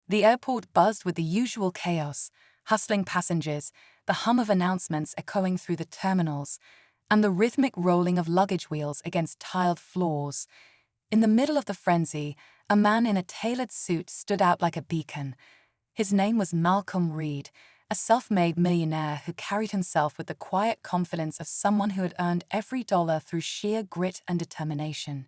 The airport buzzed with the usual chaos, hustling passengers, the hum of announcements echoing through the terminals, and the rhythmic rolling of luggage wheels against tiled floors. In the middle of the frenzy, a man in a tailored suit stood out like a beacon. His name was Malcolm Reed, a self-made millionaire who carried himself with the quiet confidence of someone who had earned every dollar through sheer grit and determination.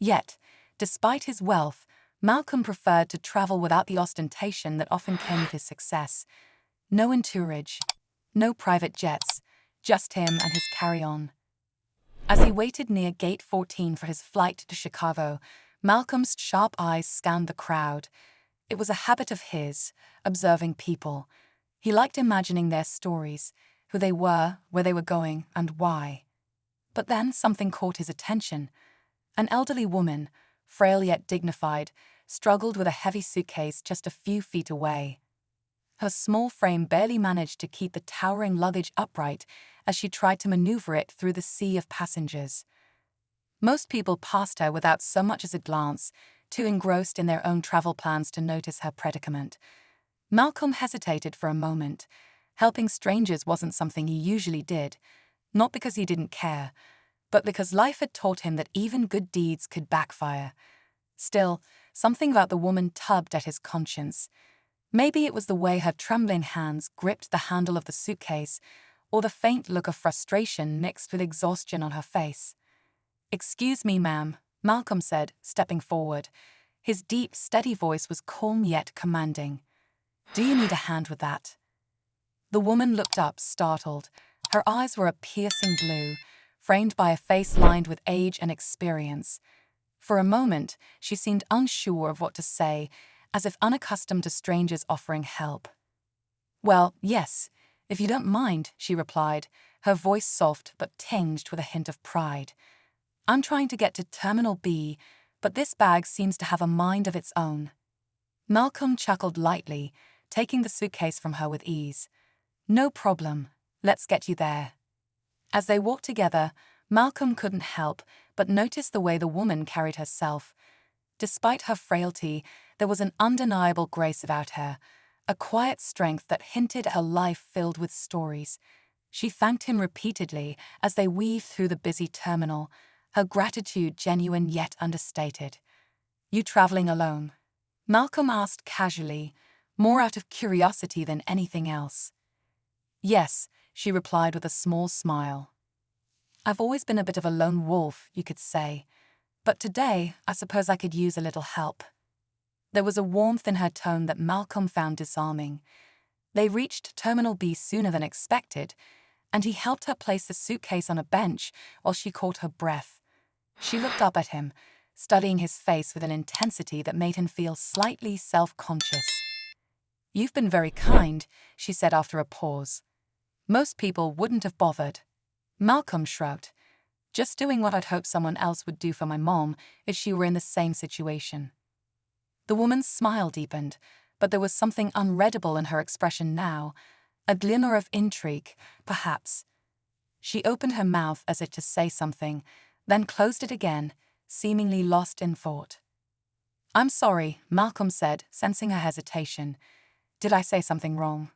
Yet, despite his wealth, Malcolm preferred to travel without the ostentation that often came with his success. No entourage, no private jets, just him and his carry-on. As he waited near Gate 14 for his flight to Chicago, Malcolm's sharp eyes scanned the crowd. It was a habit of his, observing people. He liked imagining their stories, who they were, where they were going, and why. But then something caught his attention. An elderly woman, frail yet dignified, struggled with a heavy suitcase just a few feet away. Her small frame barely managed to keep the towering luggage upright as she tried to maneuver it through the sea of passengers. Most people passed her without so much as a glance, too engrossed in their own travel plans to notice her predicament. Malcolm hesitated for a moment. Helping strangers wasn't something he usually did, not because he didn't care, but because life had taught him that even good deeds could backfire. Still, something about the woman tugged at his conscience. Maybe it was the way her trembling hands gripped the handle of the suitcase, or the faint look of frustration mixed with exhaustion on her face. "Excuse me, ma'am," Malcolm said, stepping forward. His deep, steady voice was calm yet commanding. "Do you need a hand with that?" The woman looked up, startled. Her eyes were a piercing blue, framed by a face lined with age and experience. For a moment, she seemed unsure of what to say, as if unaccustomed to strangers offering help. "Well, yes, if you don't mind," she replied, her voice soft but tinged with a hint of pride. "I'm trying to get to Terminal B, but this bag seems to have a mind of its own." Malcolm chuckled lightly, taking the suitcase from her with ease. "No problem. Let's get you there." As they walked together, Malcolm couldn't help but notice the way the woman carried herself. Despite her frailty, there was an undeniable grace about her, a quiet strength that hinted at a life filled with stories. She thanked him repeatedly as they weaved through the busy terminal, her gratitude genuine yet understated. "You traveling alone?" Malcolm asked casually, more out of curiosity than anything else. "Yes," she replied with a small smile. "I've always been a bit of a lone wolf, you could say. But today, I suppose I could use a little help." There was a warmth in her tone that Malcolm found disarming. They reached Terminal B sooner than expected, and he helped her place the suitcase on a bench while she caught her breath. She looked up at him, studying his face with an intensity that made him feel slightly self-conscious. "You've been very kind," she said after a pause. "Most people wouldn't have bothered." Malcolm shrugged. "Just doing what I'd hope someone else would do for my mom if she were in the same situation." The woman's smile deepened, but there was something unreadable in her expression now, a glimmer of intrigue, perhaps. She opened her mouth as if to say something, then closed it again, seemingly lost in thought. "I'm sorry," Malcolm said, sensing her hesitation. "Did I say something wrong?"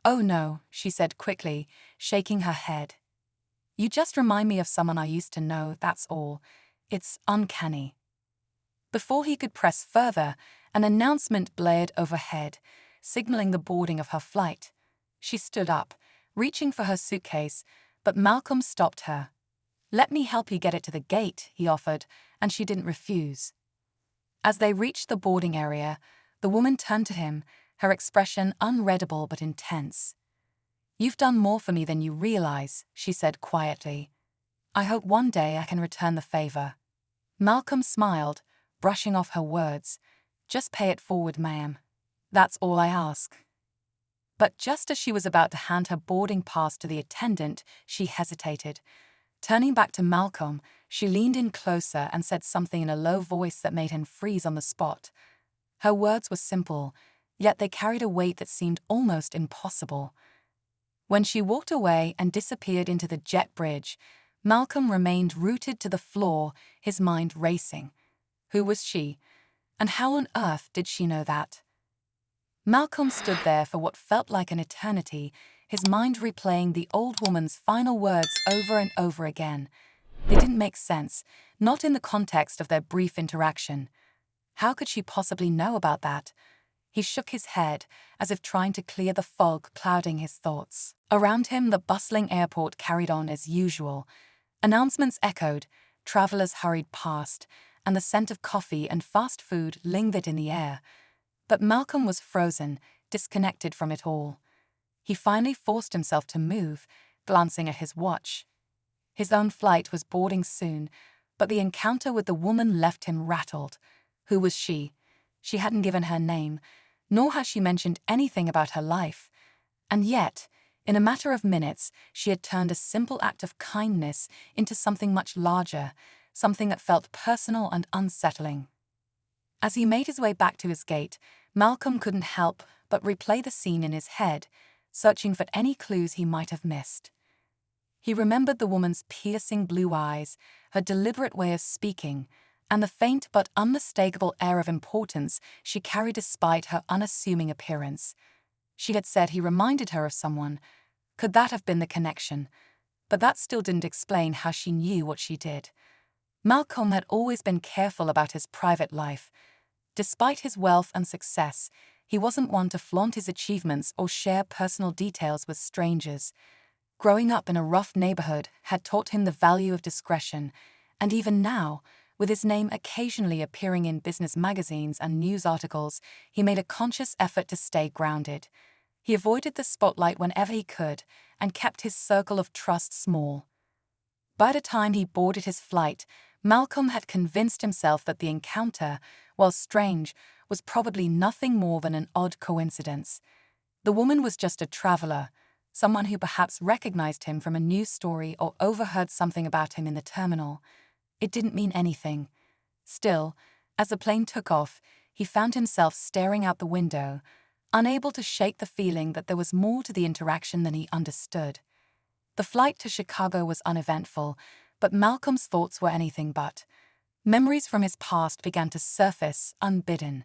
"Oh no," she said quickly, shaking her head. "You just remind me of someone I used to know, that's all. It's uncanny." Before he could press further, an announcement blared overhead, signaling the boarding of her flight. She stood up, reaching for her suitcase, but Malcolm stopped her. "Let me help you get it to the gate," he offered, and she didn't refuse. As they reached the boarding area, the woman turned to him, her expression unreadable but intense. "You've done more for me than you realize," she said quietly. "I hope one day I can return the favor." Malcolm smiled, brushing off her words. "Just pay it forward, ma'am. That's all I ask." But just as she was about to hand her boarding pass to the attendant, she hesitated. Turning back to Malcolm, she leaned in closer and said something in a low voice that made him freeze on the spot. Her words were simple, yet they carried a weight that seemed almost impossible. When she walked away and disappeared into the jet bridge, Malcolm remained rooted to the floor, his mind racing. Who was she? And how on earth did she know that? Malcolm stood there for what felt like an eternity, his mind replaying the old woman's final words over and over again. They didn't make sense, not in the context of their brief interaction. How could she possibly know about that? He shook his head, as if trying to clear the fog clouding his thoughts. Around him, the bustling airport carried on as usual. Announcements echoed, travelers hurried past, and the scent of coffee and fast food lingered in the air. But Malcolm was frozen, disconnected from it all. He finally forced himself to move, glancing at his watch. His own flight was boarding soon, but the encounter with the woman left him rattled. Who was she? She hadn't given her name, nor had she mentioned anything about her life. And yet, in a matter of minutes, she had turned a simple act of kindness into something much larger, something that felt personal and unsettling. As he made his way back to his gate, Malcolm couldn't help but replay the scene in his head, searching for any clues he might have missed. He remembered the woman's piercing blue eyes, her deliberate way of speaking, and the faint but unmistakable air of importance she carried despite her unassuming appearance. She had said he reminded her of someone. Could that have been the connection? But that still didn't explain how she knew what she did. Malcolm had always been careful about his private life. Despite his wealth and success, he wasn't one to flaunt his achievements or share personal details with strangers. Growing up in a rough neighborhood had taught him the value of discretion, and even now, with his name occasionally appearing in business magazines and news articles, he made a conscious effort to stay grounded. He avoided the spotlight whenever he could and kept his circle of trust small. By the time he boarded his flight, Malcolm had convinced himself that the encounter, while strange, was probably nothing more than an odd coincidence. The woman was just a traveler, someone who perhaps recognized him from a news story or overheard something about him in the terminal. It didn't mean anything. Still, as the plane took off, he found himself staring out the window, unable to shake the feeling that there was more to the interaction than he understood. The flight to Chicago was uneventful, but Malcolm's thoughts were anything but. Memories from his past began to surface, unbidden.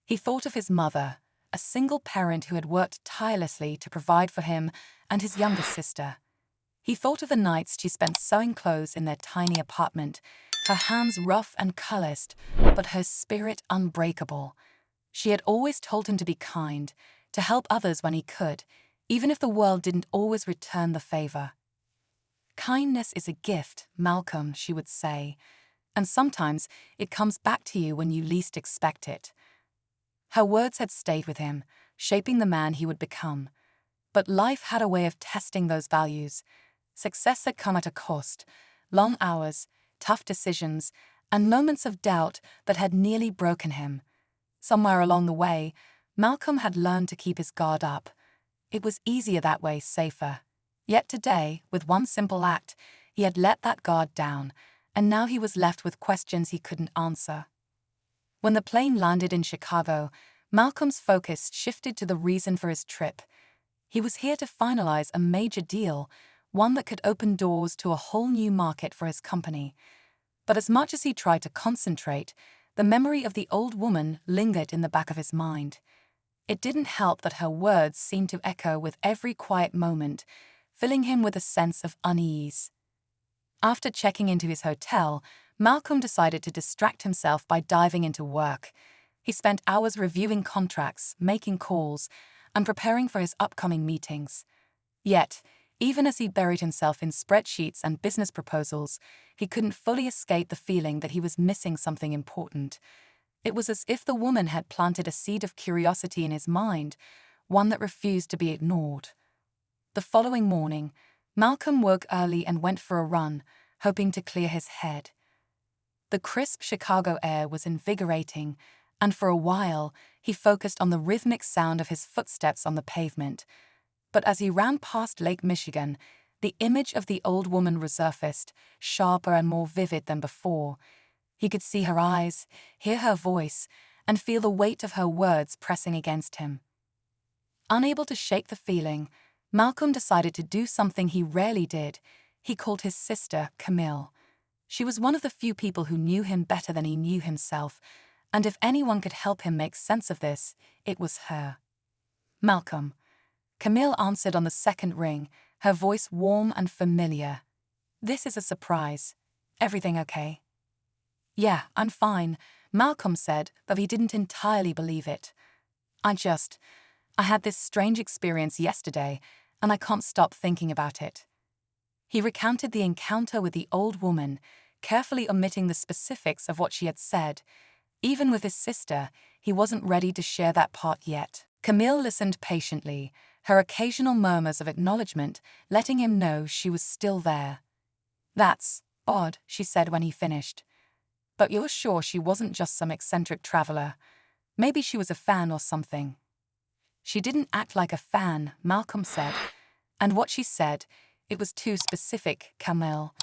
He thought of his mother, a single parent who had worked tirelessly to provide for him and his younger sister. He thought of the nights she spent sewing clothes in their tiny apartment, her hands rough and calloused, but her spirit unbreakable. She had always told him to be kind, to help others when he could, even if the world didn't always return the favor. Kindness is a gift, Malcolm, she would say, and sometimes it comes back to you when you least expect it. Her words had stayed with him, shaping the man he would become. But life had a way of testing those values. Success had come at a cost, long hours, tough decisions, and moments of doubt that had nearly broken him. Somewhere along the way, Malcolm had learned to keep his guard up. It was easier that way, safer. Yet today, with one simple act, he had let that guard down, and now he was left with questions he couldn't answer. When the plane landed in Chicago, Malcolm's focus shifted to the reason for his trip. He was here to finalize a major deal, one that could open doors to a whole new market for his company. But as much as he tried to concentrate, the memory of the old woman lingered in the back of his mind. It didn't help that her words seemed to echo with every quiet moment, filling him with a sense of unease. After checking into his hotel, Malcolm decided to distract himself by diving into work. He spent hours reviewing contracts, making calls, and preparing for his upcoming meetings. Yet, even as he buried himself in spreadsheets and business proposals, he couldn't fully escape the feeling that he was missing something important. It was as if the woman had planted a seed of curiosity in his mind, one that refused to be ignored. The following morning, Malcolm woke early and went for a run, hoping to clear his head. The crisp Chicago air was invigorating, and for a while, he focused on the rhythmic sound of his footsteps on the pavement. But as he ran past Lake Michigan, the image of the old woman resurfaced, sharper and more vivid than before. He could see her eyes, hear her voice, and feel the weight of her words pressing against him. Unable to shake the feeling, Malcolm decided to do something he rarely did. He called his sister, Camille. She was one of the few people who knew him better than he knew himself, and if anyone could help him make sense of this, it was her. Malcolm. Camille answered on the second ring, her voice warm and familiar. This is a surprise. Everything okay? Yeah, I'm fine, Malcolm said, but he didn't entirely believe it. I had this strange experience yesterday, and I can't stop thinking about it. He recounted the encounter with the old woman, carefully omitting the specifics of what she had said. Even with his sister, he wasn't ready to share that part yet. Camille listened patiently, her occasional murmurs of acknowledgement letting him know she was still there. That's odd, she said when he finished. But you're sure she wasn't just some eccentric traveler? Maybe she was a fan or something. She didn't act like a fan, Malcolm said. And what she said, it was too specific, Camille.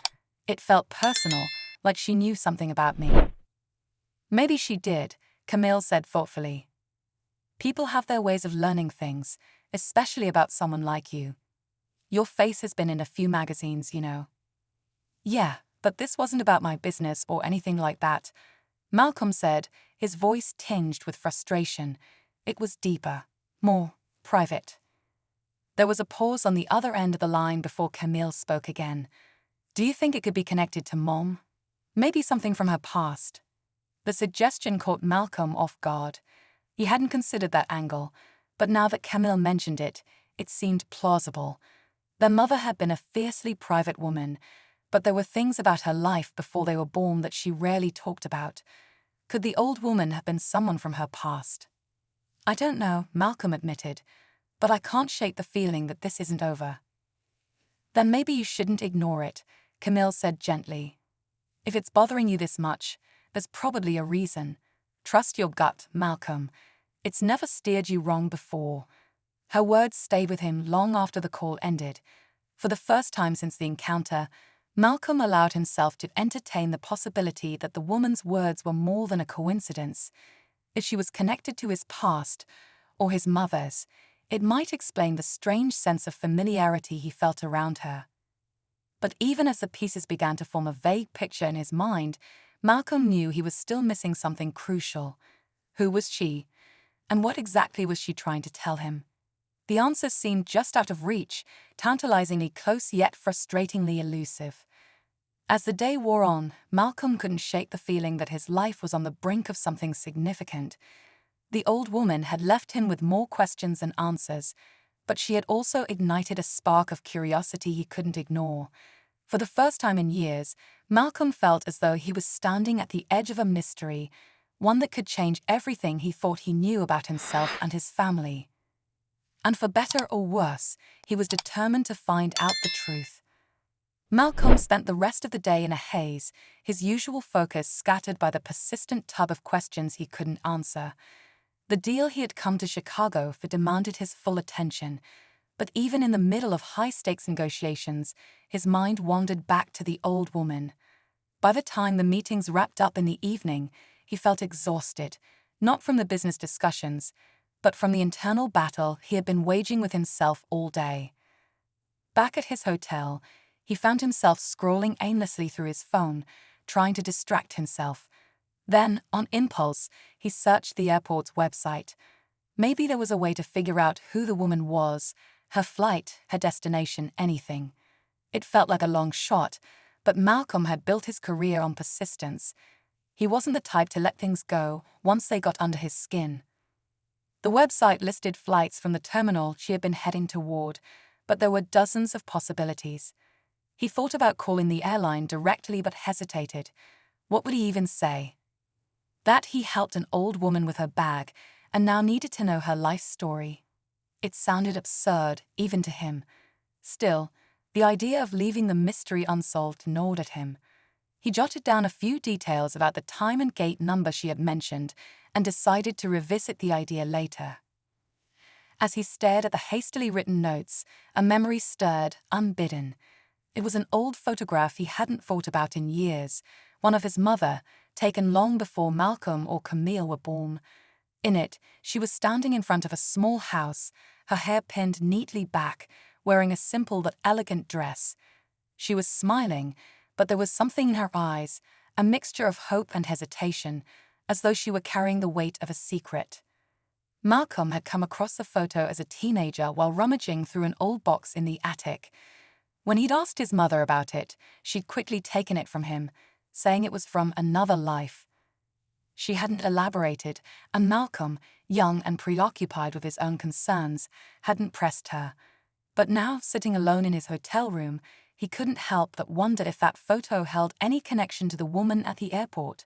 It felt personal, like she knew something about me. Maybe she did, Camille said thoughtfully. People have their ways of learning things, especially about someone like you. Your face has been in a few magazines, you know. Yeah, but this wasn't about my business or anything like that, Malcolm said, his voice tinged with frustration. It was deeper, more private. There was a pause on the other end of the line before Camille spoke again. Do you think it could be connected to Mom? Maybe something from her past? The suggestion caught Malcolm off guard. He hadn't considered that angle, but now that Camille mentioned it, it seemed plausible. Their mother had been a fiercely private woman, but there were things about her life before they were born that she rarely talked about. Could the old woman have been someone from her past? I don't know, Malcolm admitted, but I can't shake the feeling that this isn't over. Then maybe you shouldn't ignore it, Camille said gently. If it's bothering you this much, there's probably a reason. Trust your gut, Malcolm. It's never steered you wrong before. Her words stayed with him long after the call ended. For the first time since the encounter, Malcolm allowed himself to entertain the possibility that the woman's words were more than a coincidence. If she was connected to his past, or his mother's, it might explain the strange sense of familiarity he felt around her. But even as the pieces began to form a vague picture in his mind, Malcolm knew he was still missing something crucial. Who was she? And what exactly was she trying to tell him? The answers seemed just out of reach, tantalizingly close yet frustratingly elusive. As the day wore on, Malcolm couldn't shake the feeling that his life was on the brink of something significant. The old woman had left him with more questions than answers, but she had also ignited a spark of curiosity he couldn't ignore. For the first time in years, Malcolm felt as though he was standing at the edge of a mystery, one that could change everything he thought he knew about himself and his family. And for better or worse, he was determined to find out the truth. Malcolm spent the rest of the day in a haze, his usual focus scattered by the persistent tub of questions he couldn't answer. The deal he had come to Chicago for demanded his full attention, but even in the middle of high-stakes negotiations, his mind wandered back to the old woman. By the time the meetings wrapped up in the evening, he felt exhausted, not from the business discussions, but from the internal battle he had been waging with himself all day. Back at his hotel, he found himself scrolling aimlessly through his phone, trying to distract himself. Then, on impulse, he searched the airport's website. Maybe there was a way to figure out who the woman was, her flight, her destination, anything. It felt like a long shot, but Malcolm had built his career on persistence. He wasn't the type to let things go once they got under his skin. The website listed flights from the terminal she had been heading toward, but there were dozens of possibilities. He thought about calling the airline directly but hesitated. What would he even say? That he helped an old woman with her bag and now needed to know her life story. It sounded absurd, even to him. Still, the idea of leaving the mystery unsolved gnawed at him. He jotted down a few details about the time and gate number she had mentioned and decided to revisit the idea later. As he stared at the hastily written notes, a memory stirred, unbidden. It was an old photograph he hadn't thought about in years, one of his mother, taken long before Malcolm or Camille were born. In it, she was standing in front of a small house, her hair pinned neatly back, wearing a simple but elegant dress. She was smiling, but there was something in her eyes, a mixture of hope and hesitation, as though she were carrying the weight of a secret. Malcolm had come across the photo as a teenager while rummaging through an old box in the attic. When he'd asked his mother about it, she'd quickly taken it from him, saying it was from another life. She hadn't elaborated, and Malcolm, young and preoccupied with his own concerns, hadn't pressed her. But now, sitting alone in his hotel room, he couldn't help but wonder if that photo held any connection to the woman at the airport.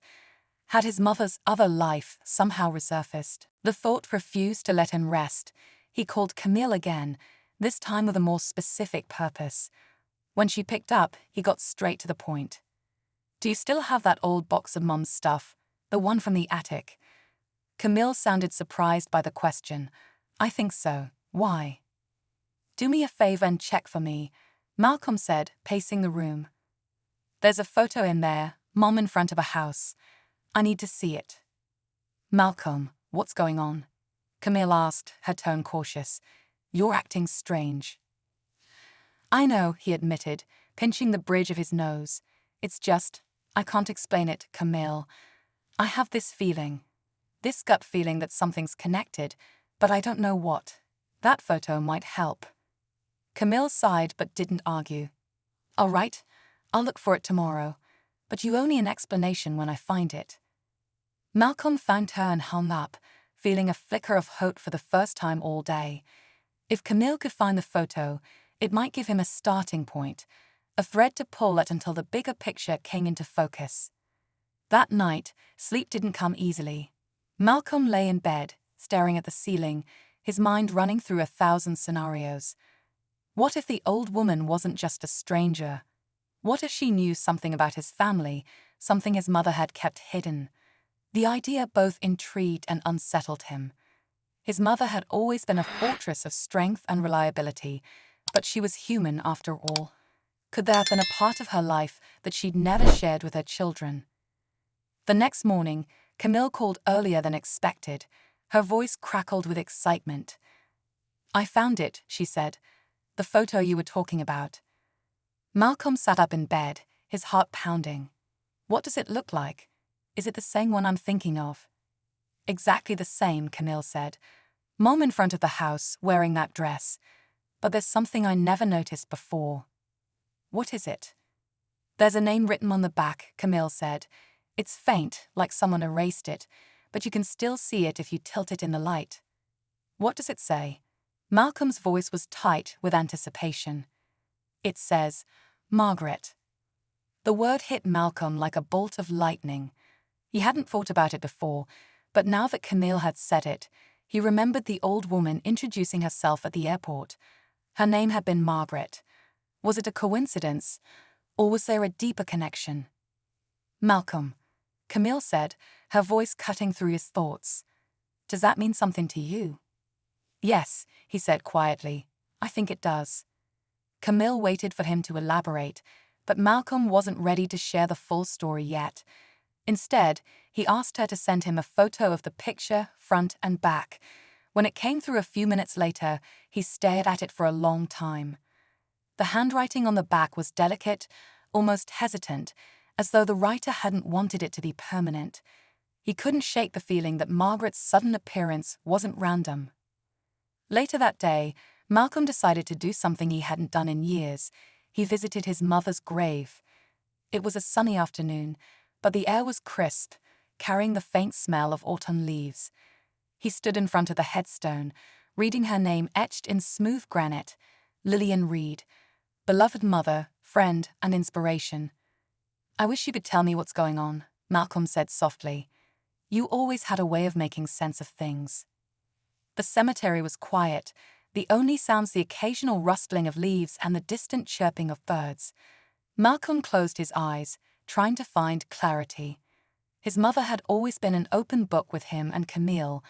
Had his mother's other life somehow resurfaced? The thought refused to let him rest. He called Camille again, this time with a more specific purpose. When she picked up, he got straight to the point. "Do you still have that old box of Mum's stuff? The one from the attic?" Camille sounded surprised by the question. "I think so. Why?" "Do me a favor and check for me," Malcolm said, pacing the room. "There's a photo in there, Mom in front of a house. I need to see it." "Malcolm, what's going on?" Camille asked, her tone cautious. "You're acting strange." "I know," he admitted, pinching the bridge of his nose. "It's just, I can't explain it, Camille. I have this feeling. This gut feeling that something's connected, but I don't know what. That photo might help." Camille sighed but didn't argue. "All right, I'll look for it tomorrow, but you owe me an explanation when I find it." Malcolm found her and hung up, feeling a flicker of hope for the first time all day. If Camille could find the photo, it might give him a starting point, a thread to pull at until the bigger picture came into focus. That night, sleep didn't come easily. Malcolm lay in bed, staring at the ceiling, his mind running through 1,000 scenarios. What if the old woman wasn't just a stranger? What if she knew something about his family, something his mother had kept hidden? The idea both intrigued and unsettled him. His mother had always been a fortress of strength and reliability, but she was human after all. Could there have been a part of her life that she'd never shared with her children? The next morning, Camille called earlier than expected. Her voice crackled with excitement. "I found it," she said. "The photo you were talking about." Malcolm sat up in bed, his heart pounding. "What does it look like? Is it the same one I'm thinking of?" "Exactly the same," Camille said. "Mom in front of the house, wearing that dress. But there's something I never noticed before." "What is it?" "There's a name written on the back," Camille said. "It's faint, like someone erased it, but you can still see it if you tilt it in the light." "What does it say?" Malcolm's voice was tight with anticipation. "It says, Margaret." The word hit Malcolm like a bolt of lightning. He hadn't thought about it before, but now that Camille had said it, he remembered the old woman introducing herself at the airport. Her name had been Margaret. Was it a coincidence, or was there a deeper connection? "Malcolm," Camille said, her voice cutting through his thoughts. "Does that mean something to you?" "Yes," he said quietly. "I think it does." Camille waited for him to elaborate, but Malcolm wasn't ready to share the full story yet. Instead, he asked her to send him a photo of the picture, front and back. When it came through a few minutes later, he stared at it for a long time. The handwriting on the back was delicate, almost hesitant, as though the writer hadn't wanted it to be permanent. He couldn't shake the feeling that Margaret's sudden appearance wasn't random. Later that day, Malcolm decided to do something he hadn't done in years. He visited his mother's grave. It was a sunny afternoon, but the air was crisp, carrying the faint smell of autumn leaves. He stood in front of the headstone, reading her name etched in smooth granite, Lillian Reed, beloved mother, friend, and inspiration. "I wish you could tell me what's going on," Malcolm said softly. "You always had a way of making sense of things." The cemetery was quiet, the only sounds the occasional rustling of leaves and the distant chirping of birds. Malcolm closed his eyes, trying to find clarity. His mother had always been an open book with him and Camille,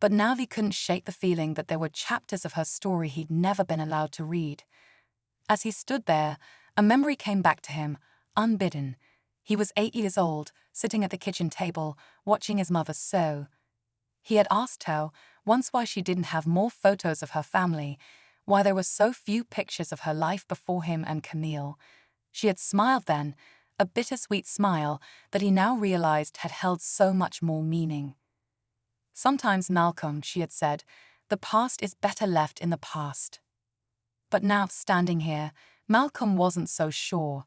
but now he couldn't shake the feeling that there were chapters of her story he'd never been allowed to read. As he stood there, a memory came back to him, unbidden. He was 8 years old, sitting at the kitchen table, watching his mother sew. He had asked her once why she didn't have more photos of her family, why there were so few pictures of her life before him and Camille. She had smiled then, a bittersweet smile that he now realized had held so much more meaning. Sometimes, Malcolm, she had said, the past is better left in the past. But now, standing here, Malcolm wasn't so sure.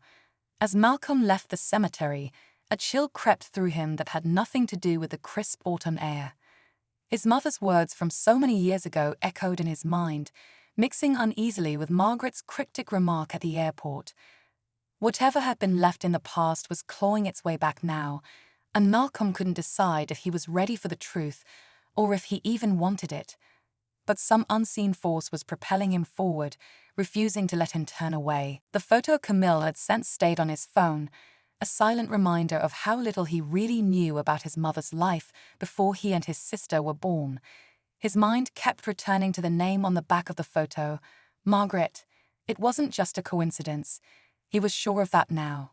As Malcolm left the cemetery, a chill crept through him that had nothing to do with the crisp autumn air. His mother's words from so many years ago echoed in his mind, mixing uneasily with Margaret's cryptic remark at the airport. Whatever had been left in the past was clawing its way back now, and Malcolm couldn't decide if he was ready for the truth or if he even wanted it. But some unseen force was propelling him forward, refusing to let him turn away. The photo Camille had sent stayed on his phone, a silent reminder of how little he really knew about his mother's life before he and his sister were born. His mind kept returning to the name on the back of the photo, Margaret. It wasn't just a coincidence. He was sure of that now.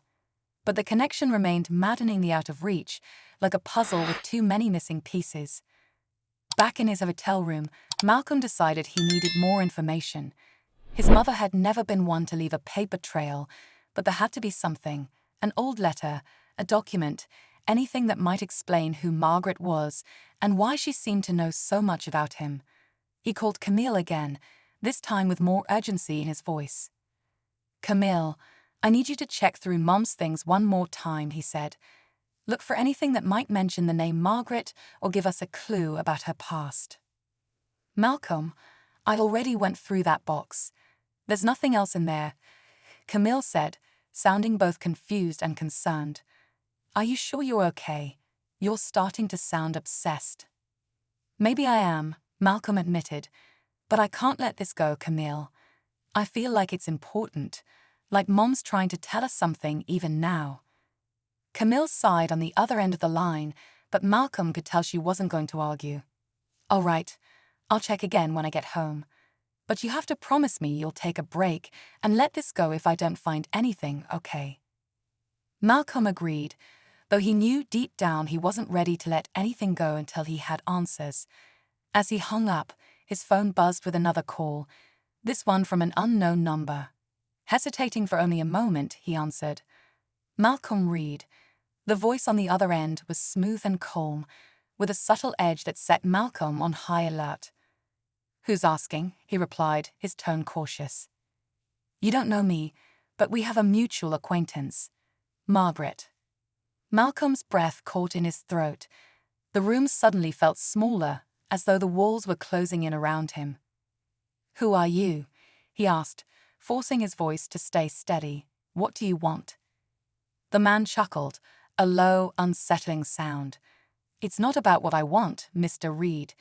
But the connection remained maddeningly out of reach, like a puzzle with too many missing pieces. Back in his hotel room, Malcolm decided he needed more information. His mother had never been one to leave a paper trail, but there had to be something, an old letter, a document, anything that might explain who Margaret was and why she seemed to know so much about him. He called Camille again, this time with more urgency in his voice. "Camille, I need you to check through Mom's things one more time," he said. "Look for anything that might mention the name Margaret or give us a clue about her past." "Malcolm, I already went through that box. There's nothing else in there," Camille said, sounding both confused and concerned. "Are you sure you're okay? You're starting to sound obsessed." "Maybe I am," Malcolm admitted, "but I can't let this go, Camille. I feel like it's important, like Mom's trying to tell us something even now." Camille sighed on the other end of the line, but Malcolm could tell she wasn't going to argue. "All right, I'll check again when I get home. But you have to promise me you'll take a break and let this go if I don't find anything, okay?" Malcolm agreed, though he knew deep down he wasn't ready to let anything go until he had answers. As he hung up, his phone buzzed with another call, this one from an unknown number. Hesitating for only a moment, he answered. Malcolm Reed. The voice on the other end was smooth and calm, with a subtle edge that set Malcolm on high alert. "Who's asking?" he replied, his tone cautious. "You don't know me, but we have a mutual acquaintance. Margaret." Malcolm's breath caught in his throat. The room suddenly felt smaller, as though the walls were closing in around him. "Who are you?" he asked, forcing his voice to stay steady. "What do you want?" The man chuckled, a low, unsettling sound. "It's not about what I want, Mr. Reed.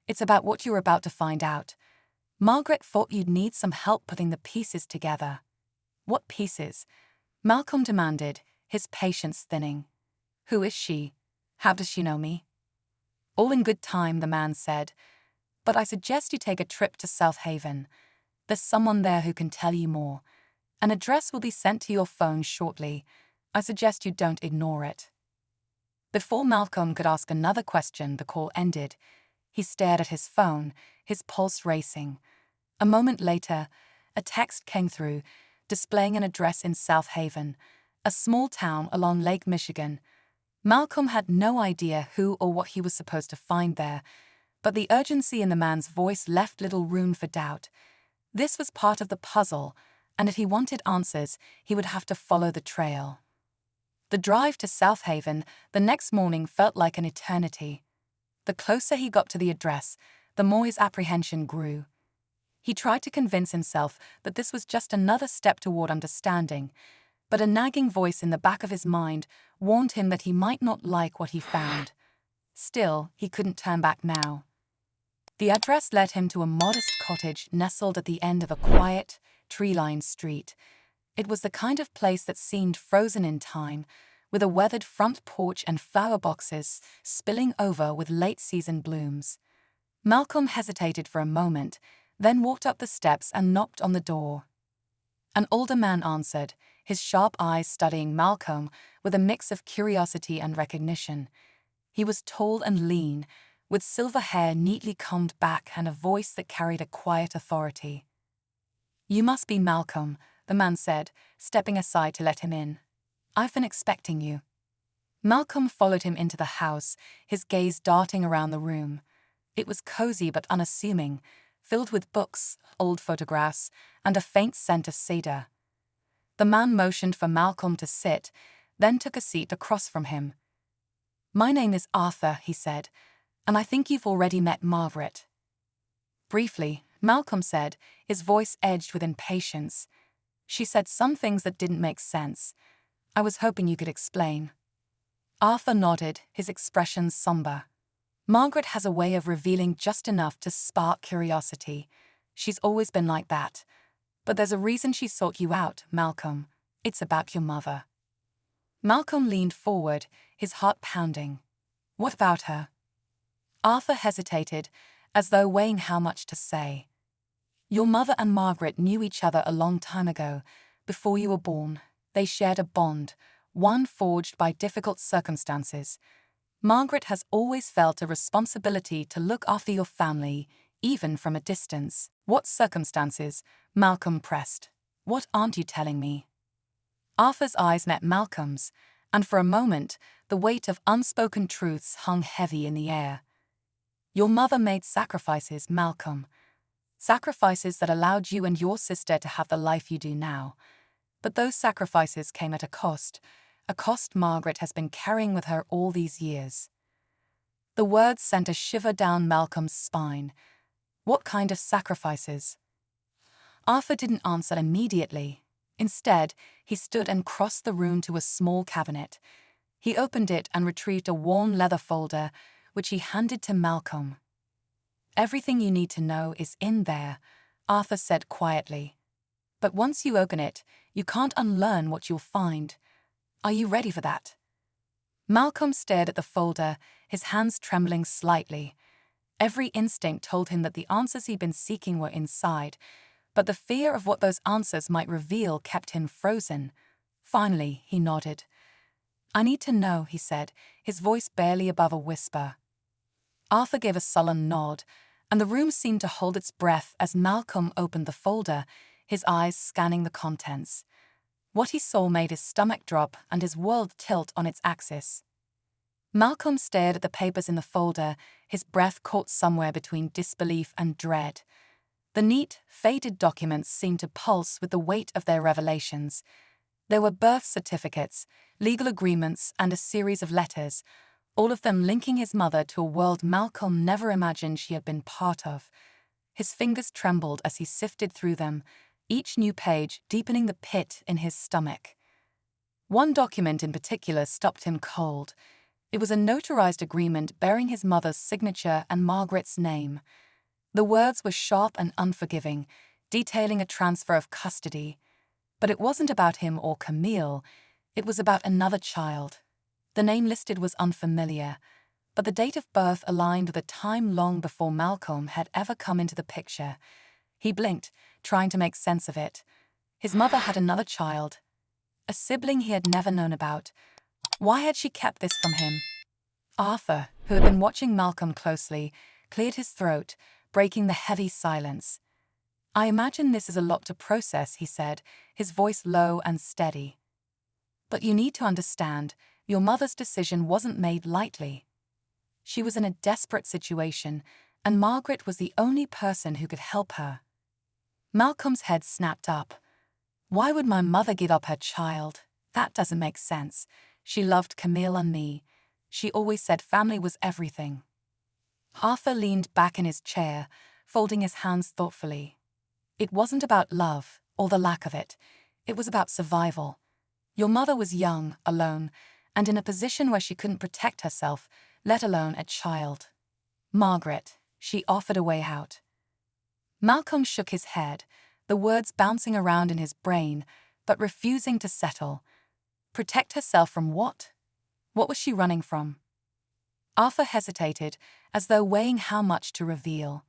It's about what you're about to find out. Margaret thought you'd need some help putting the pieces together." "What pieces?" Malcolm demanded, his patience thinning. "Who is she? How does she know me?" "All in good time," the man said. "But I suggest you take a trip to South Haven. There's someone there who can tell you more. An address will be sent to your phone shortly. I suggest you don't ignore it." Before Malcolm could ask another question, the call ended. He stared at his phone, his pulse racing. A moment later, a text came through, displaying an address in South Haven, a small town along Lake Michigan. Malcolm had no idea who or what he was supposed to find there, but the urgency in the man's voice left little room for doubt. This was part of the puzzle, and if he wanted answers, he would have to follow the trail. The drive to South Haven the next morning felt like an eternity. The closer he got to the address, the more his apprehension grew. He tried to convince himself that this was just another step toward understanding, but a nagging voice in the back of his mind warned him that he might not like what he found. Still, he couldn't turn back now. The address led him to a modest cottage nestled at the end of a quiet, tree-lined street. It was the kind of place that seemed frozen in time, with a weathered front porch and flower boxes spilling over with late-season blooms. Malcolm hesitated for a moment, then walked up the steps and knocked on the door. An older man answered, his sharp eyes studying Malcolm with a mix of curiosity and recognition. He was tall and lean, with silver hair neatly combed back and a voice that carried a quiet authority. "You must be Malcolm," the man said, stepping aside to let him in. "I've been expecting you." Malcolm followed him into the house, his gaze darting around the room. It was cozy but unassuming, filled with books, old photographs, and a faint scent of cedar. The man motioned for Malcolm to sit, then took a seat across from him. "My name is Arthur," he said, "and I think you've already met Margaret." Briefly, Malcolm said, his voice edged with impatience. "She said some things that didn't make sense. I was hoping you could explain." Arthur nodded, his expression somber. "Margaret has a way of revealing just enough to spark curiosity. She's always been like that. But there's a reason she sought you out, Malcolm. It's about your mother." Malcolm leaned forward, his heart pounding. "What about her?" Arthur hesitated, as though weighing how much to say. "Your mother and Margaret knew each other a long time ago, before you were born. They shared a bond, one forged by difficult circumstances. Margaret has always felt a responsibility to look after your family, even from a distance." "What circumstances?" Malcolm pressed. "What aren't you telling me?" Arthur's eyes met Malcolm's, and for a moment, the weight of unspoken truths hung heavy in the air. "Your mother made sacrifices, Malcolm. Sacrifices that allowed you and your sister to have the life you do now. But those sacrifices came at a cost Margaret has been carrying with her all these years." The words sent a shiver down Malcolm's spine. What kind of sacrifices? Arthur didn't answer immediately. Instead, he stood and crossed the room to a small cabinet. He opened it and retrieved a worn leather folder, which he handed to Malcolm. "Everything you need to know is in there," Arthur said quietly. "But once you open it, you can't unlearn what you'll find. Are you ready for that?" Malcolm stared at the folder, his hands trembling slightly. Every instinct told him that the answers he'd been seeking were inside, but the fear of what those answers might reveal kept him frozen. Finally, he nodded. "I need to know," he said, his voice barely above a whisper. Arthur gave a sullen nod, and the room seemed to hold its breath as Malcolm opened the folder, his eyes scanning the contents. What he saw made his stomach drop and his world tilt on its axis. Malcolm stared at the papers in the folder, his breath caught somewhere between disbelief and dread. The neat, faded documents seemed to pulse with the weight of their revelations. There were birth certificates, legal agreements, and a series of letters, all of them linking his mother to a world Malcolm never imagined she had been part of. His fingers trembled as he sifted through them, each new page deepening the pit in his stomach. One document in particular stopped him cold. It was a notarized agreement bearing his mother's signature and Margaret's name. The words were sharp and unforgiving, detailing a transfer of custody. But it wasn't about him or Camille, it was about another child. The name listed was unfamiliar, but the date of birth aligned with a time long before Malcolm had ever come into the picture. He blinked, trying to make sense of it. His mother had another child, a sibling he had never known about. Why had she kept this from him? Arthur, who had been watching Malcolm closely, cleared his throat, breaking the heavy silence. "I imagine this is a lot to process," he said, his voice low and steady. "But you need to understand, your mother's decision wasn't made lightly. She was in a desperate situation, and Margaret was the only person who could help her." Malcolm's head snapped up. "Why would my mother give up her child? That doesn't make sense. She loved Camille and me. She always said family was everything." Arthur leaned back in his chair, folding his hands thoughtfully. "It wasn't about love, or the lack of it. It was about survival. Your mother was young, alone, and in a position where she couldn't protect herself, let alone a child. Margaret, she offered a way out." Malcolm shook his head, the words bouncing around in his brain, but refusing to settle. Protect herself from what? What was she running from? Arthur hesitated, as though weighing how much to reveal.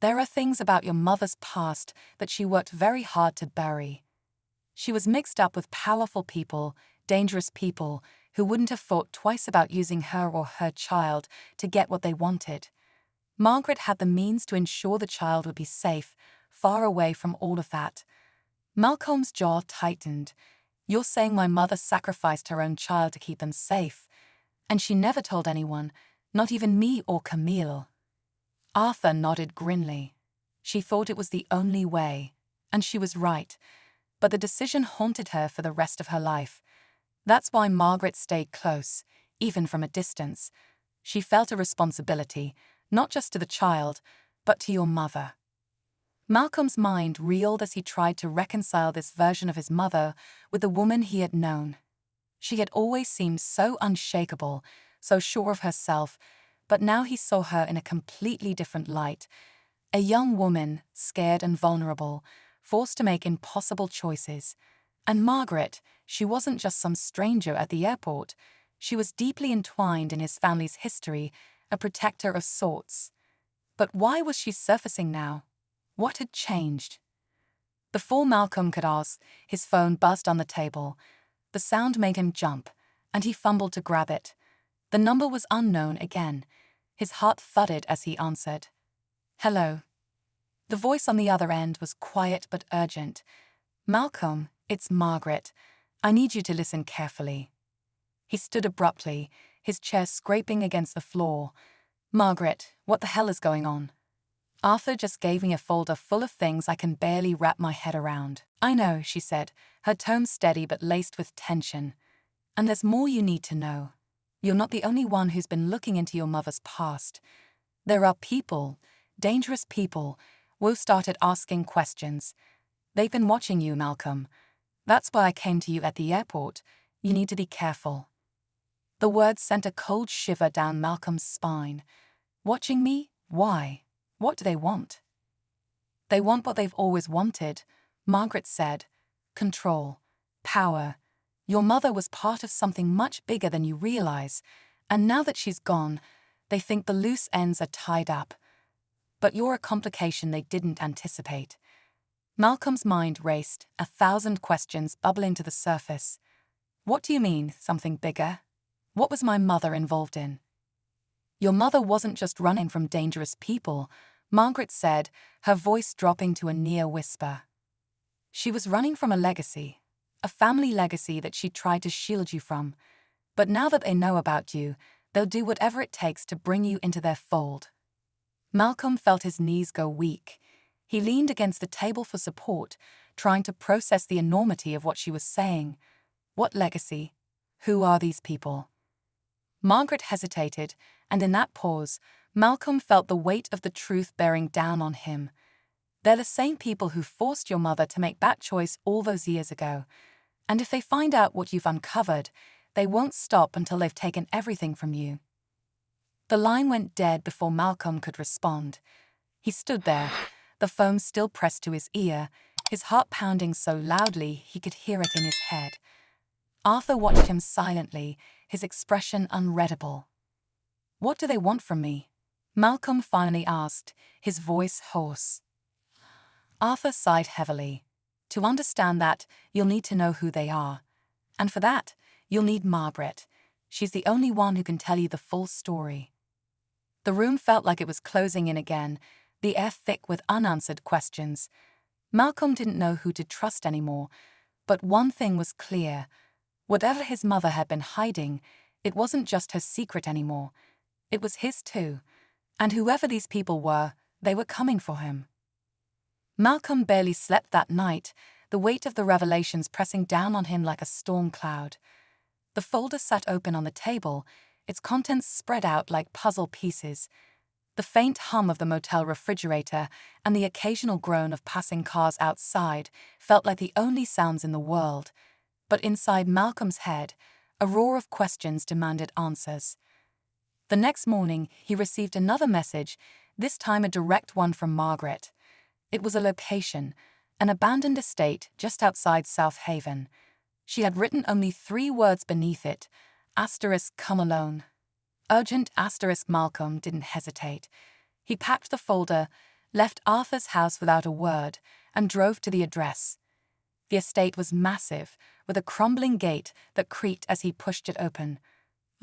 "There are things about your mother's past that she worked very hard to bury. She was mixed up with powerful people, dangerous people, who wouldn't have thought twice about using her or her child to get what they wanted. Margaret had the means to ensure the child would be safe, far away from all of that." Malcolm's jaw tightened. You're saying my mother sacrificed her own child to keep them safe, and she never told anyone, not even me or Camille. Arthur nodded grimly. She thought it was the only way, and she was right, but the decision haunted her for the rest of her life. That's why Margaret stayed close, even from a distance. She felt a responsibility, not just to the child, but to your mother. Malcolm's mind reeled as he tried to reconcile this version of his mother with the woman he had known. She had always seemed so unshakable, so sure of herself, but now he saw her in a completely different light. A young woman, scared and vulnerable, forced to make impossible choices. And Margaret, she wasn't just some stranger at the airport. She was deeply entwined in his family's history, a protector of sorts. But why was she surfacing now? What had changed? Before Malcolm could ask, his phone buzzed on the table. The sound made him jump, and he fumbled to grab it. The number was unknown again. His heart thudded as he answered. "Hello." The voice on the other end was quiet but urgent. "Malcolm, it's Margaret. I need you to listen carefully." He stood abruptly, his chair scraping against the floor. "Margaret, what the hell is going on?" "Arthur just gave me a folder full of things I can barely wrap my head around." "I know," she said, her tone steady but laced with tension. "And there's more you need to know. You're not the only one who's been looking into your mother's past. There are people, dangerous people, who've started asking questions. They've been watching you, Malcolm. That's why I came to you at the airport. You need to be careful." The words sent a cold shiver down Malcolm's spine. "Watching me? Why? What do they want?" "They want what they've always wanted," Margaret said. "Control. Power. Your mother was part of something much bigger than you realize, and now that she's gone, they think the loose ends are tied up. But you're a complication they didn't anticipate." Malcolm's mind raced, 1,000 questions bubbling to the surface. "What do you mean, something bigger? What was my mother involved in?" "Your mother wasn't just running from dangerous people," Margaret said, her voice dropping to a near whisper. "She was running from a legacy, a family legacy that she tried to shield you from. But now that they know about you, they'll do whatever it takes to bring you into their fold." Malcolm felt his knees go weak. He leaned against the table for support, trying to process the enormity of what she was saying. What legacy? Who are these people? Margaret hesitated, and in that pause, Malcolm felt the weight of the truth bearing down on him. "They're the same people who forced your mother to make that choice all those years ago. And if they find out what you've uncovered, they won't stop until they've taken everything from you." The line went dead before Malcolm could respond. He stood there, the phone still pressed to his ear, his heart pounding so loudly he could hear it in his head. Arthur watched him silently, his expression unreadable. "What do they want from me?" Malcolm finally asked, his voice hoarse. Arthur sighed heavily. "To understand that, you'll need to know who they are. And for that, you'll need Margaret. She's the only one who can tell you the full story." The room felt like it was closing in again, the air thick with unanswered questions. Malcolm didn't know who to trust anymore, but one thing was clear. Whatever his mother had been hiding, it wasn't just her secret anymore. It was his too. And whoever these people were, they were coming for him. Malcolm barely slept that night, the weight of the revelations pressing down on him like a storm cloud. The folder sat open on the table, its contents spread out like puzzle pieces. The faint hum of the motel refrigerator and the occasional groan of passing cars outside felt like the only sounds in the world. But inside Malcolm's head, a roar of questions demanded answers. The next morning, he received another message, this time a direct one from Margaret. It was a location, an abandoned estate just outside South Haven. She had written only 3 words beneath it, *come alone. Urgent *. Malcolm didn't hesitate. He packed the folder, left Arthur's house without a word, and drove to the address. The estate was massive, with a crumbling gate that creaked as he pushed it open.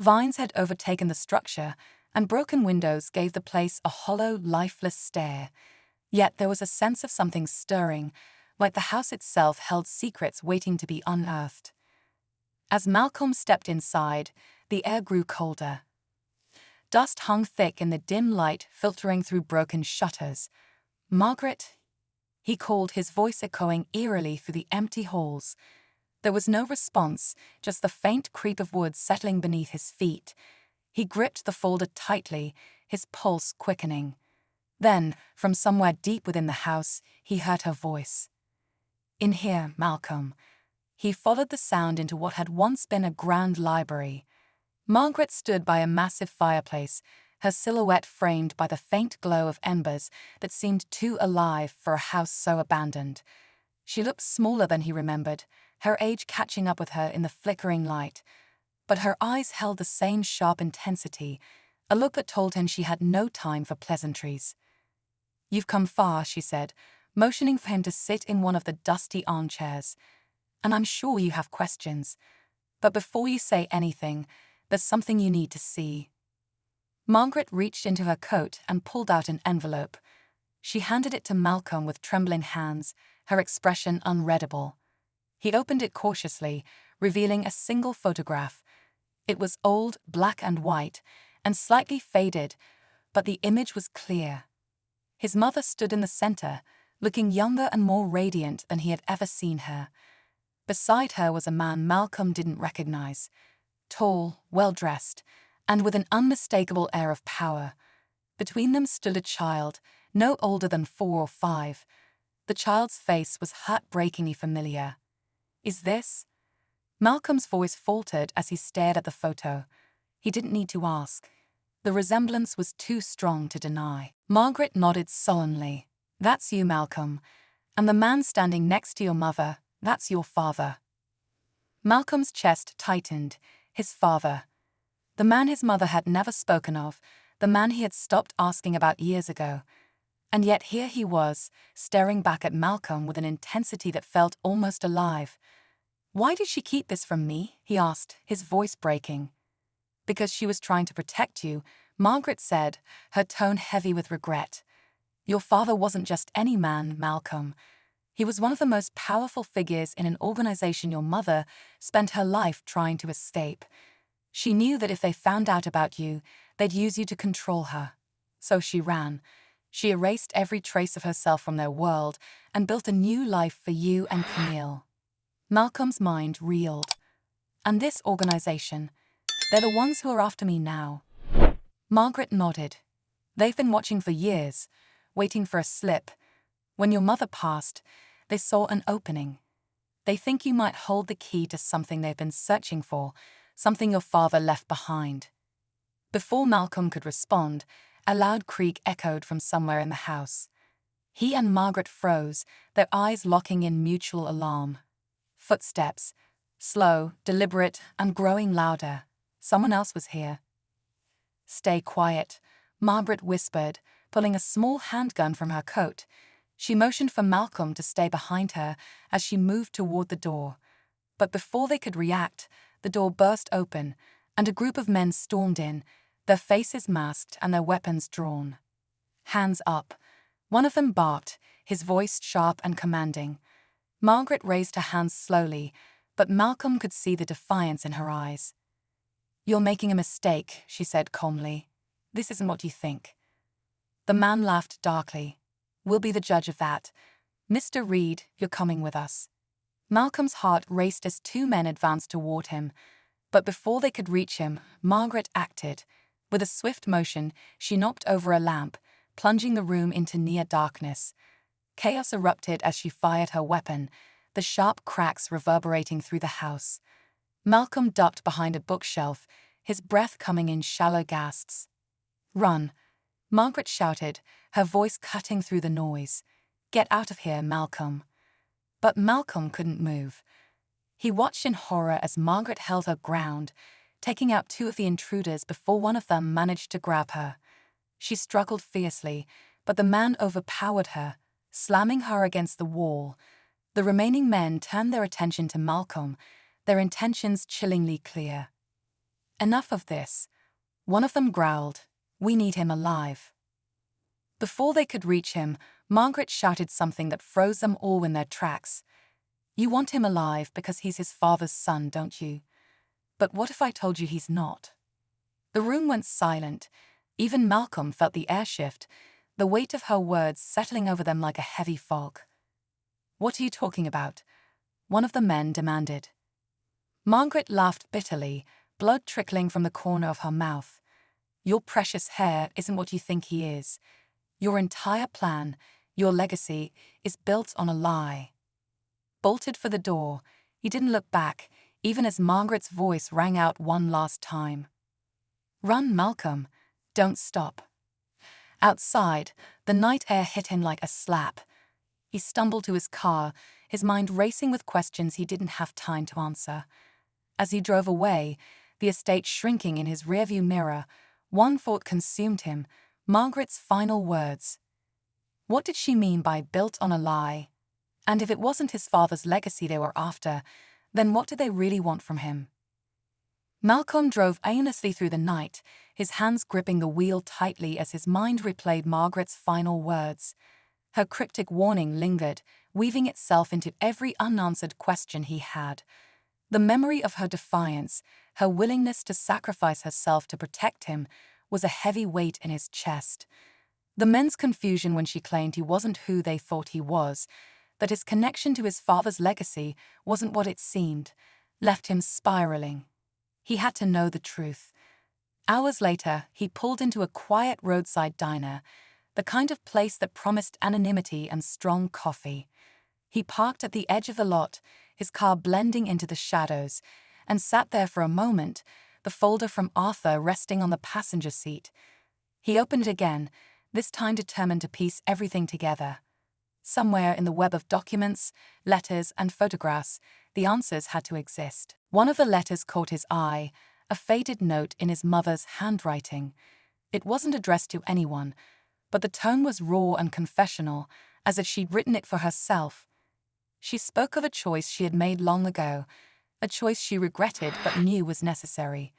Vines had overtaken the structure, and broken windows gave the place a hollow, lifeless stare. Yet there was a sense of something stirring, like the house itself held secrets waiting to be unearthed. As Malcolm stepped inside, the air grew colder. Dust hung thick in the dim light filtering through broken shutters. "Margaret?" he called, his voice echoing eerily through the empty halls. There was no response, just the faint creak of wood settling beneath his feet. He gripped the folder tightly, his pulse quickening. Then, from somewhere deep within the house, he heard her voice. "In here, Malcolm." He followed the sound into what had once been a grand library. Margaret stood by a massive fireplace, her silhouette framed by the faint glow of embers that seemed too alive for a house so abandoned. She looked smaller than he remembered, her age catching up with her in the flickering light. But her eyes held the same sharp intensity, a look that told him she had no time for pleasantries. "You've come far," she said, motioning for him to sit in one of the dusty armchairs. "And I'm sure you have questions. But before you say anything, there's something you need to see." Margaret reached into her coat and pulled out an envelope. She handed it to Malcolm with trembling hands, her expression unreadable. He opened it cautiously, revealing a single photograph. It was old, black and white, and slightly faded, but the image was clear. His mother stood in the center, looking younger and more radiant than he had ever seen her. Beside her was a man Malcolm didn't recognize, tall, well-dressed, and with an unmistakable air of power. Between them stood a child, no older than 4 or 5. The child's face was heartbreakingly familiar. "Is this?" Malcolm's voice faltered as he stared at the photo. He didn't need to ask. The resemblance was too strong to deny. Margaret nodded sullenly. "That's you, Malcolm. And the man standing next to your mother, that's your father." Malcolm's chest tightened. His father. The man his mother had never spoken of, the man he had stopped asking about years ago. And yet here he was, staring back at Malcolm with an intensity that felt almost alive. "Why did she keep this from me?" he asked, his voice breaking. "Because she was trying to protect you," Margaret said, her tone heavy with regret. "Your father wasn't just any man, Malcolm. He was one of the most powerful figures in an organization your mother spent her life trying to escape. She knew that if they found out about you, they'd use you to control her. So she ran. She erased every trace of herself from their world and built a new life for you and Camille." Malcolm's mind reeled. "And this organization, they're the ones who are after me now." Margaret nodded. "They've been watching for years, waiting for a slip. When your mother passed, they saw an opening. They think you might hold the key to something they've been searching for, something your father left behind." Before Malcolm could respond, a loud creak echoed from somewhere in the house. He and Margaret froze, their eyes locking in mutual alarm. Footsteps, slow, deliberate, and growing louder. Someone else was here. "Stay quiet," Margaret whispered, pulling a small handgun from her coat. She motioned for Malcolm to stay behind her as she moved toward the door. But before they could react, the door burst open, and a group of men stormed in, their faces masked and their weapons drawn. "Hands up." One of them barked, his voice sharp and commanding. Margaret raised her hands slowly, but Malcolm could see the defiance in her eyes. "You're making a mistake," she said calmly. "This isn't what you think." The man laughed darkly. "We'll be the judge of that. Mr. Reed, you're coming with us." Malcolm's heart raced as 2 men advanced toward him. But before they could reach him, Margaret acted. With a swift motion, she knocked over a lamp, plunging the room into near darkness. Chaos erupted as she fired her weapon, the sharp cracks reverberating through the house. Malcolm ducked behind a bookshelf, his breath coming in shallow gasps. "Run," Margaret shouted, her voice cutting through the noise. "Get out of here, Malcolm." But Malcolm couldn't move. He watched in horror as Margaret held her ground, taking out 2 of the intruders before one of them managed to grab her. She struggled fiercely, but the man overpowered her, slamming her against the wall. The remaining men turned their attention to Malcolm, their intentions chillingly clear. "Enough of this." One of them growled, "We need him alive." Before they could reach him, Margaret shouted something that froze them all in their tracks. "You want him alive because he's his father's son, don't you? But what if I told you he's not? The room went silent. Even Malcolm felt the air shift, the weight of her words settling over them like a heavy fog. What are you talking about? One of the men demanded. Margaret laughed bitterly, blood trickling from the corner of her mouth. Your precious hair isn't what you think he is. Your entire plan, your legacy, is built on a lie. Bolted for the door, he didn't look back, even as Margaret's voice rang out one last time. Run, Malcolm. Don't stop. Outside, the night air hit him like a slap. He stumbled to his car, his mind racing with questions he didn't have time to answer. As he drove away, the estate shrinking in his rearview mirror, one thought consumed him: Margaret's final words. What did she mean by built on a lie? And if it wasn't his father's legacy they were after, then what did they really want from him? Malcolm drove aimlessly through the night, his hands gripping the wheel tightly as his mind replayed Margaret's final words. Her cryptic warning lingered, weaving itself into every unanswered question he had. The memory of her defiance, her willingness to sacrifice herself to protect him, was a heavy weight in his chest. The men's confusion when she claimed he wasn't who they thought he was, that his connection to his father's legacy wasn't what it seemed, left him spiraling. He had to know the truth. Hours later, he pulled into a quiet roadside diner, the kind of place that promised anonymity and strong coffee. He parked at the edge of the lot, his car blending into the shadows, and sat there for a moment, the folder from Arthur resting on the passenger seat. He opened it again, this time determined to piece everything together. Somewhere in the web of documents, letters, and photographs, the answers had to exist. One of the letters caught his eye, a faded note in his mother's handwriting. It wasn't addressed to anyone, but the tone was raw and confessional, as if she'd written it for herself. She spoke of a choice she had made long ago, a choice she regretted but knew was necessary.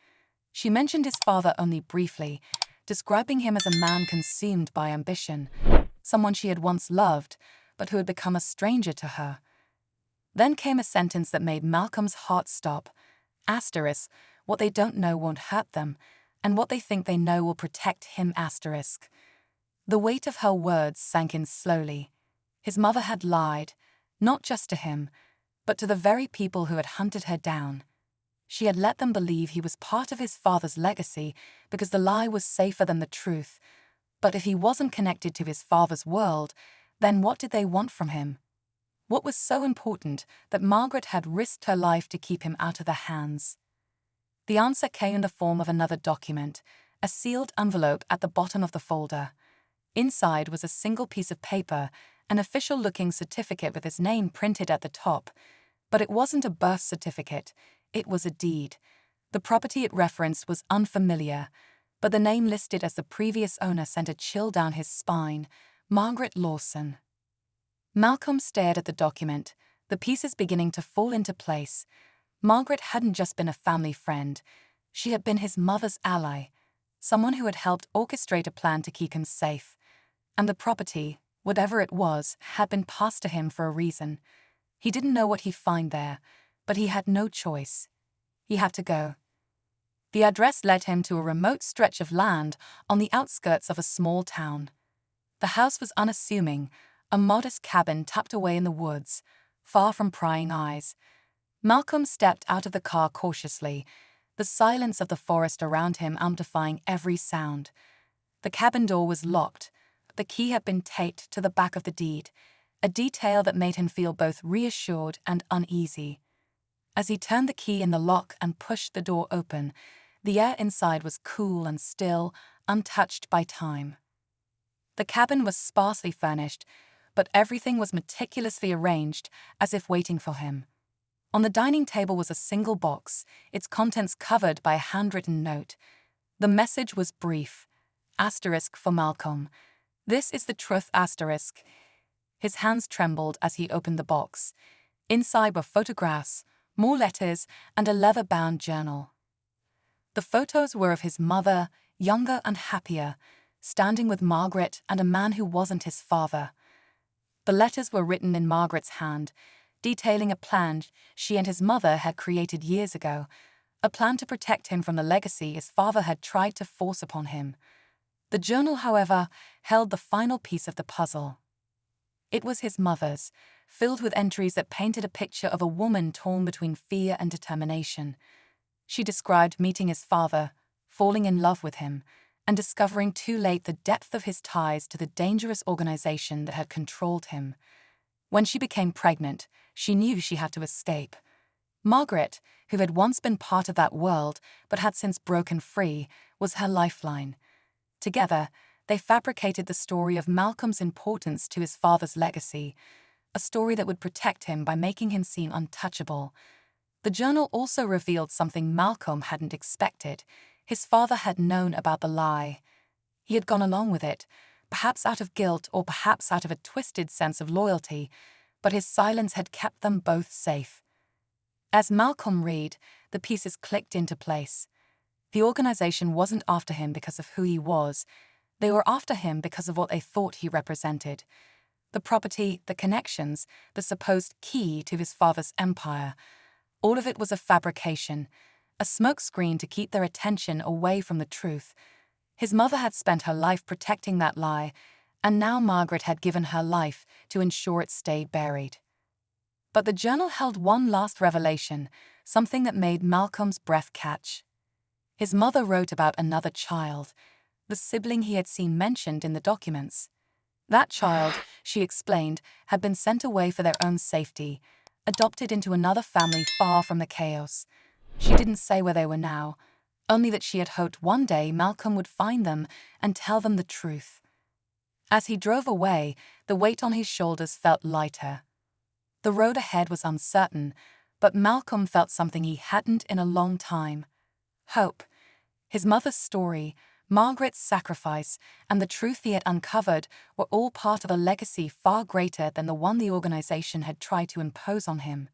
She mentioned his father only briefly, describing him as a man consumed by ambition, someone she had once loved, but who had become a stranger to her. Then came a sentence that made Malcolm's heart stop. Asterisk, what they don't know won't hurt them, and what they think they know will protect him. Asterisk. The weight of her words sank in slowly. His mother had lied, not just to him, but to the very people who had hunted her down. She had let them believe he was part of his father's legacy because the lie was safer than the truth. But if he wasn't connected to his father's world, then what did they want from him? What was so important that Margaret had risked her life to keep him out of their hands? The answer came in the form of another document, a sealed envelope at the bottom of the folder. Inside was a single piece of paper, an official-looking certificate with his name printed at the top. But it wasn't a birth certificate, it was a deed. The property it referenced was unfamiliar, but the name listed as the previous owner sent a chill down his spine: Margaret Lawson. Malcolm stared at the document, the pieces beginning to fall into place. Margaret hadn't just been a family friend, she had been his mother's ally, someone who had helped orchestrate a plan to keep him safe. And the property, whatever it was, had been passed to him for a reason. He didn't know what he'd find there, but he had no choice. He had to go. The address led him to a remote stretch of land on the outskirts of a small town. The house was unassuming, a modest cabin tucked away in the woods, far from prying eyes. Malcolm stepped out of the car cautiously, the silence of the forest around him amplifying every sound. The cabin door was locked. The key had been taped to the back of the deed, a detail that made him feel both reassured and uneasy. As he turned the key in the lock and pushed the door open, the air inside was cool and still, untouched by time. The cabin was sparsely furnished, but everything was meticulously arranged, as if waiting for him. On the dining table was a single box, its contents covered by a handwritten note. The message was brief. Asterisk for Malcolm. This is the truth. Asterisk. His hands trembled as he opened the box. Inside were photographs, more letters, and a leather-bound journal. The photos were of his mother, younger and happier, standing with Margaret and a man who wasn't his father. The letters were written in Margaret's hand, detailing a plan she and his mother had created years ago, a plan to protect him from the legacy his father had tried to force upon him. The journal, however, held the final piece of the puzzle. It was his mother's, filled with entries that painted a picture of a woman torn between fear and determination. She described meeting his father, falling in love with him, and discovering too late the depth of his ties to the dangerous organization that had controlled him. When she became pregnant, she knew she had to escape. Margaret, who had once been part of that world but had since broken free, was her lifeline. Together, they fabricated the story of Malcolm's importance to his father's legacy, a story that would protect him by making him seem untouchable. The journal also revealed something Malcolm hadn't expected. His father had known about the lie. He had gone along with it, perhaps out of guilt or perhaps out of a twisted sense of loyalty, but his silence had kept them both safe. As Malcolm read, the pieces clicked into place. The organization wasn't after him because of who he was. They were after him because of what they thought he represented. The property, the connections, the supposed key to his father's empire. All of it was a fabrication, a smokescreen to keep their attention away from the truth. His mother had spent her life protecting that lie, and now Margaret had given her life to ensure it stayed buried. But the journal held one last revelation, something that made Malcolm's breath catch. His mother wrote about another child, the sibling he had seen mentioned in the documents. That child, she explained, had been sent away for their own safety, adopted into another family far from the chaos. She didn't say where they were now, only that she had hoped one day Malcolm would find them and tell them the truth. As he drove away, the weight on his shoulders felt lighter. The road ahead was uncertain, but Malcolm felt something he hadn't in a long time. Hope. His mother's story, Margaret's sacrifice, and the truth he had uncovered were all part of a legacy far greater than the one the organization had tried to impose on him.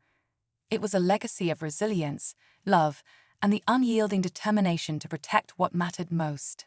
It was a legacy of resilience, love, and the unyielding determination to protect what mattered most.